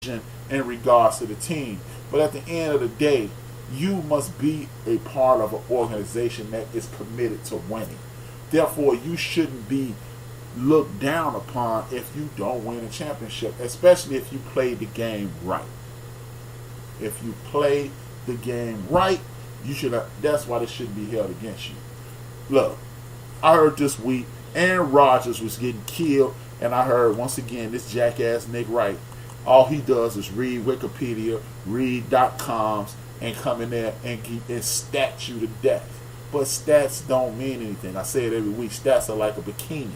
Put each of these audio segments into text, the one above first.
in regards to the team. But at the end of the day, you must be a part of an organization that is committed to winning. Therefore, you shouldn't be looked down upon if you don't win a championship, especially if you play the game right. If you play the game right, you should. That's why this shouldn't be held against you. Look, I heard this week Aaron Rodgers was getting killed, and I heard once again this jackass Nick Wright. All he does is read Wikipedia, read .coms, and come in there and stat you to death. But stats don't mean anything. I say it every week. Stats are like a bikini.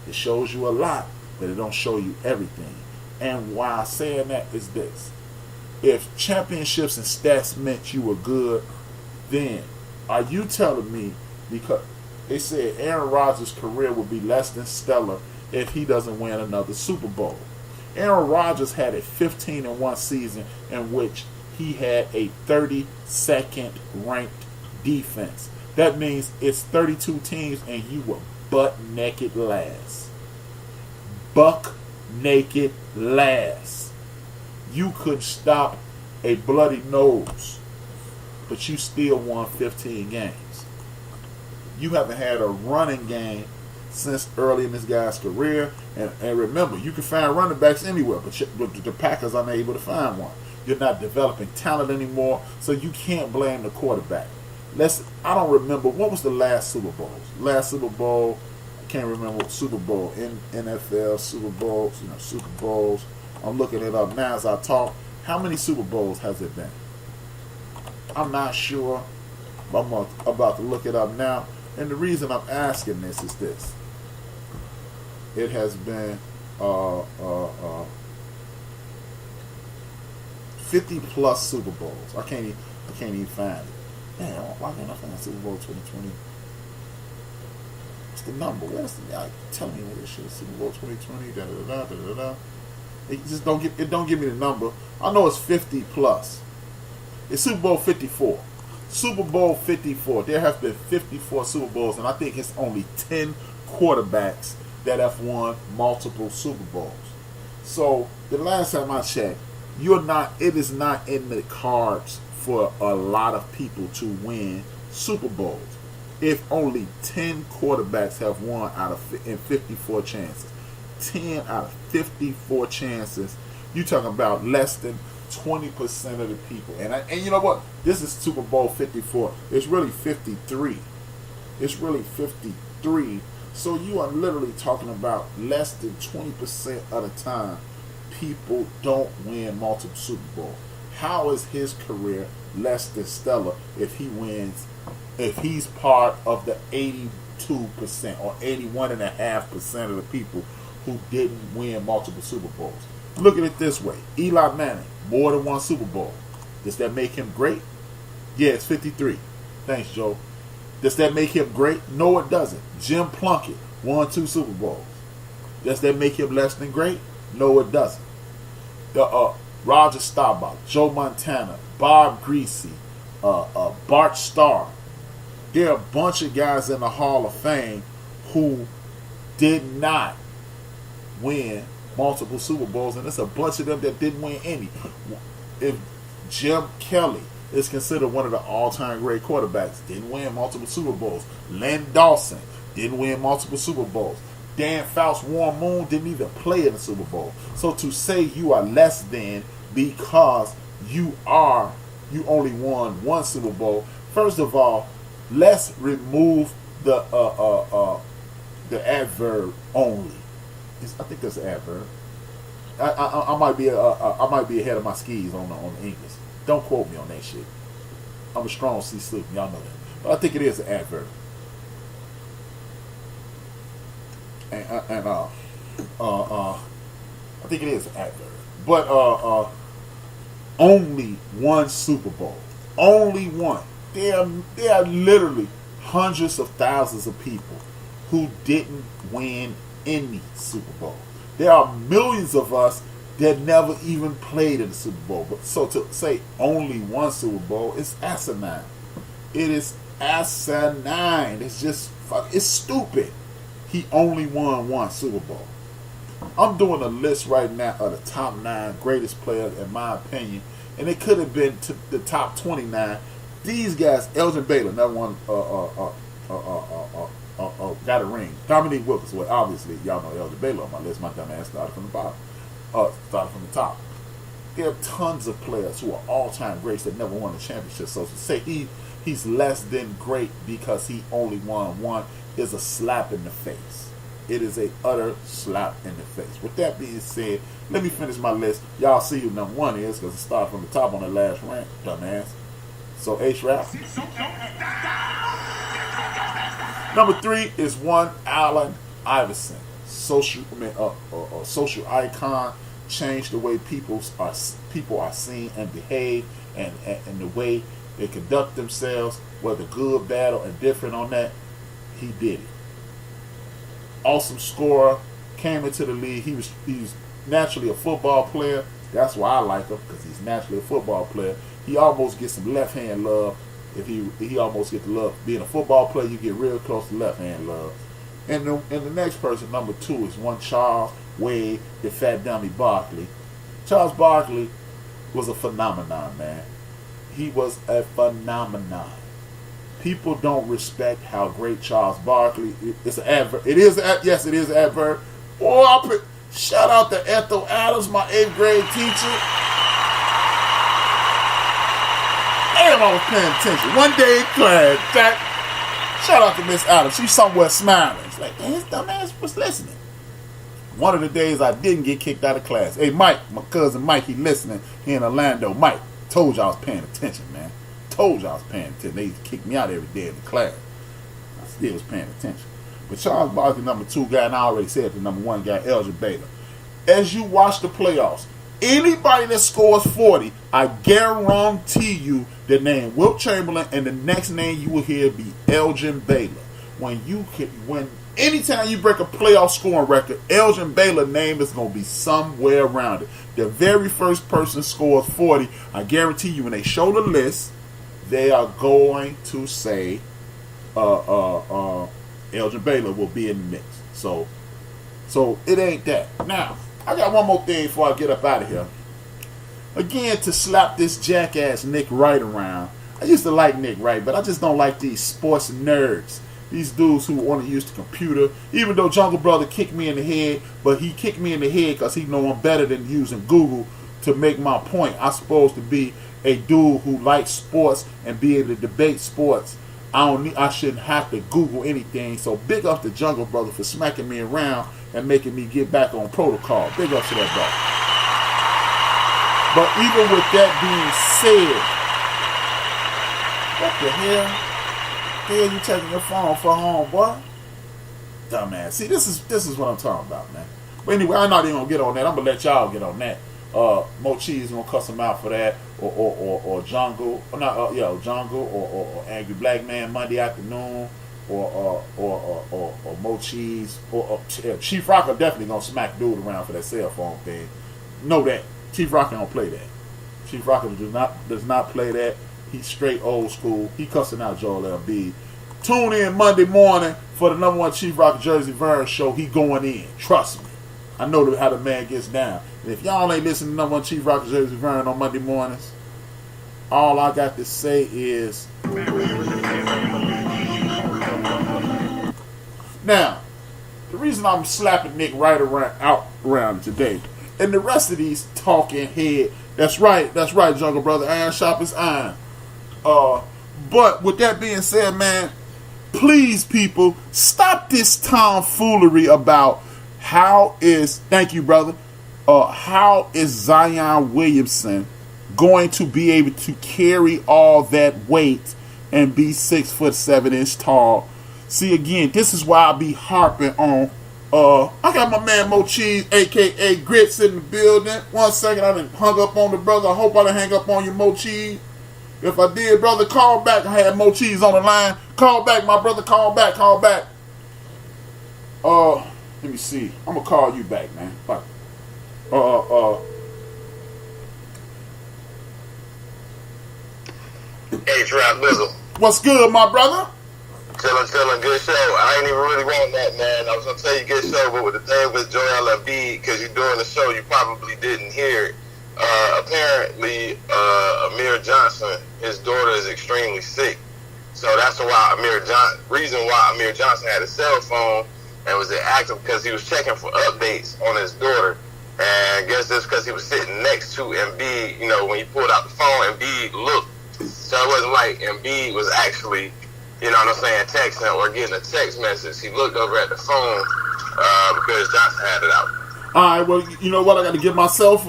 It shows you a lot, but it don't show you everything. And why I'm saying that is this. If championships and stats meant you were good, then are you telling me, because they said Aaron Rodgers' career would be less than stellar if he doesn't win another Super Bowl? Aaron Rodgers had a 15-1 season in which he had a 32nd ranked defense. That means it's 32 teams and you were butt naked last. Buck naked last. You could stop a bloody nose, but you still won 15 games. You haven't had a running game since early in this guy's career. And remember, you can find running backs anywhere, but the Packers are unable to find one. You're not developing talent anymore, so you can't blame the quarterback. I don't remember, what was the last Super Bowl? Last Super Bowl, I can't remember what Super Bowl, NFL Super Bowls, Super Bowls. I'm looking it up now as I talk. How many Super Bowls has it been? I'm not sure. I'm about to look it up now. And the reason I'm asking this is this. It has been 50 plus Super Bowls. I can't even find it. Man, why can't I find Super Bowl 2020? What's the number? Tell me what this shit is. Super Bowl 2020. Da da da da da da. It just don't give me the number. I know it's 50 plus. It's Super Bowl 54. Super Bowl 54. There have been 54 Super Bowls, and I think it's only 10 quarterbacks that have won multiple Super Bowls. So the last time I checked, it is not in the cards for a lot of people to win Super Bowls. If only 10 quarterbacks have won in 54 chances. 10 out of 54 chances. You talking about less than 20% of the people. And you know what? This is Super Bowl 54. It's really 53. It's really 53. So you are literally talking about less than 20% of the time people don't win multiple Super Bowls. How is his career less than stellar if he's part of the 82% or 81.5% of the people who didn't win multiple Super Bowls? Look at it this way. Eli Manning, more than one Super Bowl. Does that make him great? Yeah, it's 53. Thanks, Joe. Does that make him great? No, it doesn't. Jim Plunkett won 2 Super Bowls. Does that make him less than great? No, it doesn't. Roger Staubach, Joe Montana, Bob Greasy, Bart Starr. There are a bunch of guys in the Hall of Fame who did not win multiple Super Bowls, and there's a bunch of them that didn't win any. If Jim Kelly is considered one of the all-time great quarterbacks, didn't win multiple Super Bowls. Len Dawson didn't win multiple Super Bowls. Dan Fouts, Warren Moon didn't even play in the Super Bowl. So to say you are less than because you only won one Super Bowl, first of all, let's remove the adverb only. I think that's an adverb. I might be ahead of my skis on the English. Don't quote me on that shit. I'm a strong C student, y'all know that. But I think it is an adverb. I think it is an adverb. But only one Super Bowl. Only one. There are literally hundreds of thousands of people who didn't win any Super Bowl. There are millions of us that never even played in the Super Bowl. But so to say only one Super Bowl is asinine. It is asinine. It's just it's stupid. He only won one Super Bowl. I'm doing a list right now of the top 9 greatest players in my opinion, and it could have been to the top 29. These guys, Elgin Baylor, never won, got a ring. Dominique Wilkins, well, obviously, y'all know Elgin Baylor on my list. My dumb ass started from the bottom, started from the top. There are tons of players who are all-time greats that never won a championship. So to say he's less than great because he only won one is a slap in the face. It is a utter slap in the face. With that being said, let me finish my list. Y'all see who number 1 is because it started from the top on the last rank, dumbass. So H-Rap. Number 3 is one Allen Iverson, social icon, changed the way people are seen and behave, and the way they conduct themselves, whether good, bad, or indifferent on that. He did it. Awesome scorer, came into the league. He's naturally a football player. That's why I like him, because he's naturally a football player. He almost gets some left hand love. If he almost gets the love. Being a football player, you get real close to left hand love. And the next person, number 2, is one Charles Wade, the Fat Dummy Barkley. Charles Barkley was a phenomenon, man. He was a phenomenon. People don't respect how great Charles Barkley is. It's an adverb. Yes, it is an adverb. Boy, shout out to Ethel Adams, my 8th grade teacher. Damn, I was paying attention. One day in class, shout out to Miss Adams. She's somewhere smiling. It's like, man, this dumbass was listening. One of the days I didn't get kicked out of class. Hey, Mike, my cousin Mike, he listening. He in Orlando. Mike, told you I was paying attention, man. Told you I was paying attention. They kicked me out every day in the class. I still was paying attention. But Charles Barkley, number 2 guy, and I already said the number 1 guy, Elgin Baylor. As you watch the playoffs, anybody that scores 40, I guarantee you the name Wilt Chamberlain, and the next name you will hear be Elgin Baylor. Anytime you break a playoff scoring record, Elgin Baylor's name is going to be somewhere around it. The very first person scores 40, I guarantee you when they show the list, they are going to say Elgin Baylor will be in the mix. So it ain't that. Now, I got one more thing before I get up out of here. Again, to slap this jackass Nick Wright around. I used to like Nick Wright, but I just don't like these sports nerds. These dudes who want to use the computer. Even though Jungle Brother kicked me in the head, but he kicked me in the head because he know I'm better than using Google to make my point. I'm supposed to be a dude who likes sports and be able to debate sports. I shouldn't have to Google anything. So big up to Jungle Brother for smacking me around and making me get back on protocol. Big up to that brother. But even with that being said, what the hell? Hell you taking your phone for home, boy? Dumbass. See, this is what I'm talking about, man. But anyway, I'm not even gonna get on that. I'm gonna let y'all get on that. Mo Cheese gonna cuss him out for that, or Jungle, or not, Jungle, or Angry Black Man Monday afternoon, or Mo Cheese, or Chief Rocker definitely gonna smack dude around for that cell phone thing. Know that Chief Rocker don't play that. Chief Rocker does not play that. He's straight old school. He cussing out Joel Embiid. Tune in Monday morning for the number 1 Chief Rocker Jersey Vern show. He going in. Trust me. I know how the man gets down. And if y'all ain't listening to number 1 Chief Rocker Jersey Vern on Monday mornings, all I got to say is, now, the reason I'm slapping Nick Wright around today, and the rest of these talking head, that's right, Jungle Brother, iron sharpens iron. But with that being said, man, please, people, stop this tomfoolery about thank you, brother, how is Zion Williamson going to be able to carry all that weight and be 6'7" tall? See, again, this is why I be harping on. I got my man Mo Cheese, a.k.a. Grits, in the building. 1 second, I done hung up on the brother. I hope I didn't hang up on you, Mo Cheese. If I did, brother, call back. I had Mo Cheese on the line. Call back, my brother. Call back. Let me see. I'm going to call you back, man. Bye. Hey, Trap Bizzle. What's good, my brother? Chillin', good show. I ain't even really want that, man. I was gonna tell you good show, but with the thing with Joel Embiid, because you're doing the show, you probably didn't hear it. Apparently, Amir Johnson, his daughter is extremely sick, so that's why reason why Amir Johnson had a cell phone and was active, because he was checking for updates on his daughter. And I guess that's because he was sitting next to Embiid. You know, when he pulled out the phone, Embiid looked. So it wasn't like Embiid was actually, you know what I'm saying, texting or getting a text message. He looked over at the phone because Johnson had it out. All right, well, you know what? I got to get myself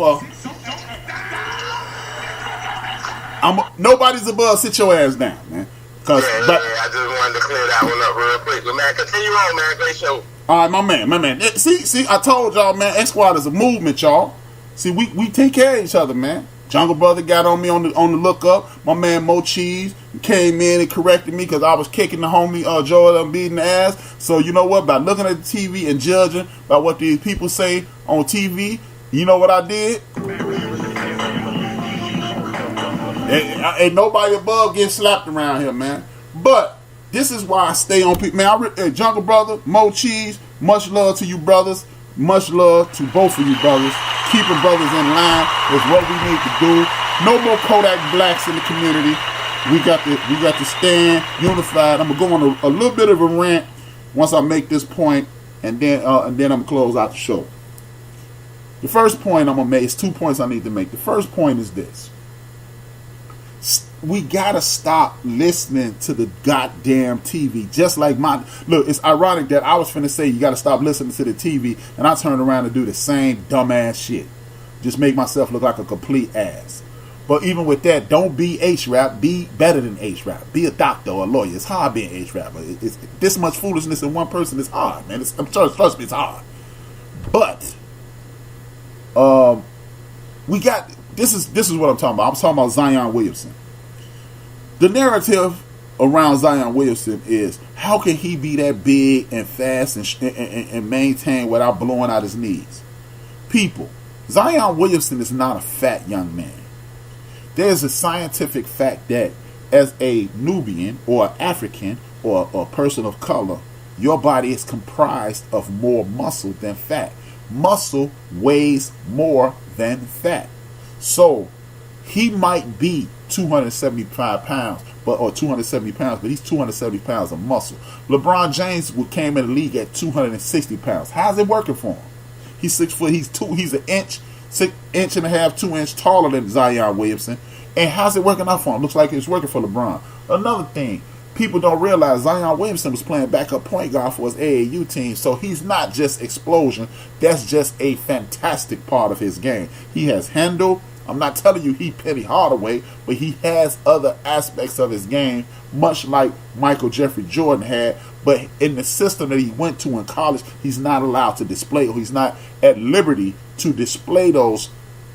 nobody's above. Sit your ass down, man. Yeah, I just wanted to clear that one up real quick. But, man, continue on, man. Great show. All right, my man. See, I told y'all, man, X-Squad is a movement, y'all. See, we take care of each other, man. Jungle Brother got on me on the look up. My man Mo Cheese came in and corrected me because I was kicking the homie Joel Embiid in the ass. So you know what? By looking at the TV and judging by what these people say on TV, you know what I did? Ain't nobody above getting slapped around here, man. But this is why I stay on people. Man, Jungle Brother, Mo Cheese, much love to you brothers. Much love to both of you brothers. Keeping brothers in line is what we need to do. No more Kodak Blacks in the community. We got to stand unified. I'm gonna go on a little bit of a rant once I make this point, and then I'm gonna close out the show. The first point I'm gonna make is 2 points I need to make. The first point is this: we gotta stop listening to the goddamn TV. Just like look, it's ironic that I was finna say you gotta stop listening to the TV, and I turned around and do the same dumbass shit. Just make myself look like a complete ass. But even with that, don't be H-Rap. Be better than H-Rap. Be a doctor or a lawyer. It's hard being H-Rap. It's this much foolishness in one person is hard, man. Trust me, it's hard. But we got this is what I'm talking about. I'm talking about Zion Williamson. The narrative around Zion Williamson is, how can he be that big and fast and maintain without blowing out his knees? People, Zion Williamson is not a fat young man. There's a scientific fact that as a Nubian or African or a person of color, your body is comprised of more muscle than fat. Muscle weighs more than fat. So he might be 275 pounds, or 270 pounds, but he's 270 pounds of muscle. LeBron James came in the league at 260 pounds. How's it working for him? He's 6 foot. He's an inch and a half, 2 inch taller than Zion Williamson. And how's it working out for him? Looks like it's working for LeBron. Another thing, people don't realize Zion Williamson was playing backup point guard for his AAU team, so he's not just explosion. That's just a fantastic part of his game. He has handle. I'm not telling you he Penny Hardaway, but he has other aspects of his game, much like Michael Jeffrey Jordan had. But in the system that he went to in college, he's not allowed to display, or he's not at liberty to display those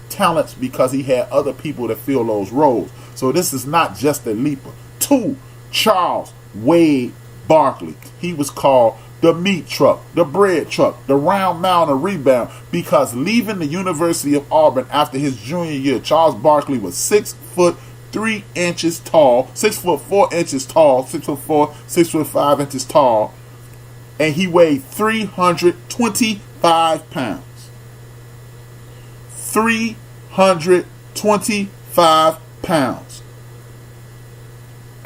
talents because he had other people that fill those roles. So this is not just a leaper. 2, Charles Wade Barkley. He was called the meat truck, the bread truck, the round mound of rebound, because leaving the University of Auburn after his junior year, Charles Barkley was 6 foot 3 inches tall, 6 foot 4 inches tall, 6 foot 4, 6 foot 5 inches tall, and he weighed 325 pounds. 325 pounds.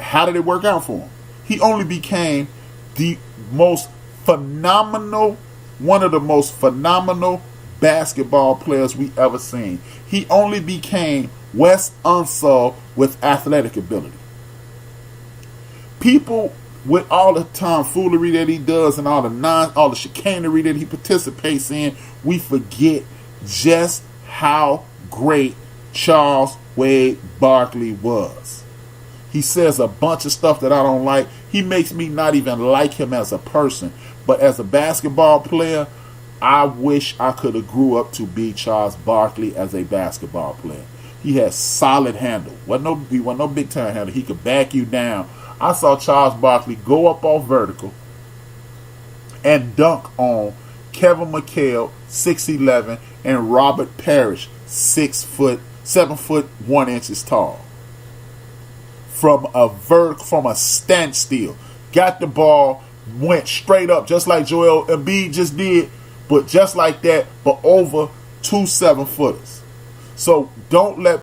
How did it work out for him? He only became one of the most phenomenal basketball players we ever seen. He only became Wes Unseld with athletic ability. People, with all the tomfoolery that he does and all the chicanery that he participates in, we forget just how great Charles Wade Barkley was. He says a bunch of stuff that I don't like. He makes me not even like him as a person. But as a basketball player, I wish I could have grew up to be Charles Barkley as a basketball player. He has solid handle. He wasn't no big time handle. He could back you down. I saw Charles Barkley go up off vertical and dunk on Kevin McHale, 6'11", and Robert Parrish, 7 foot 1 inches tall. From a standstill. got the ball, went straight up, just like Joel Embiid just did, but just like that, but over 2 7-footers. So don't let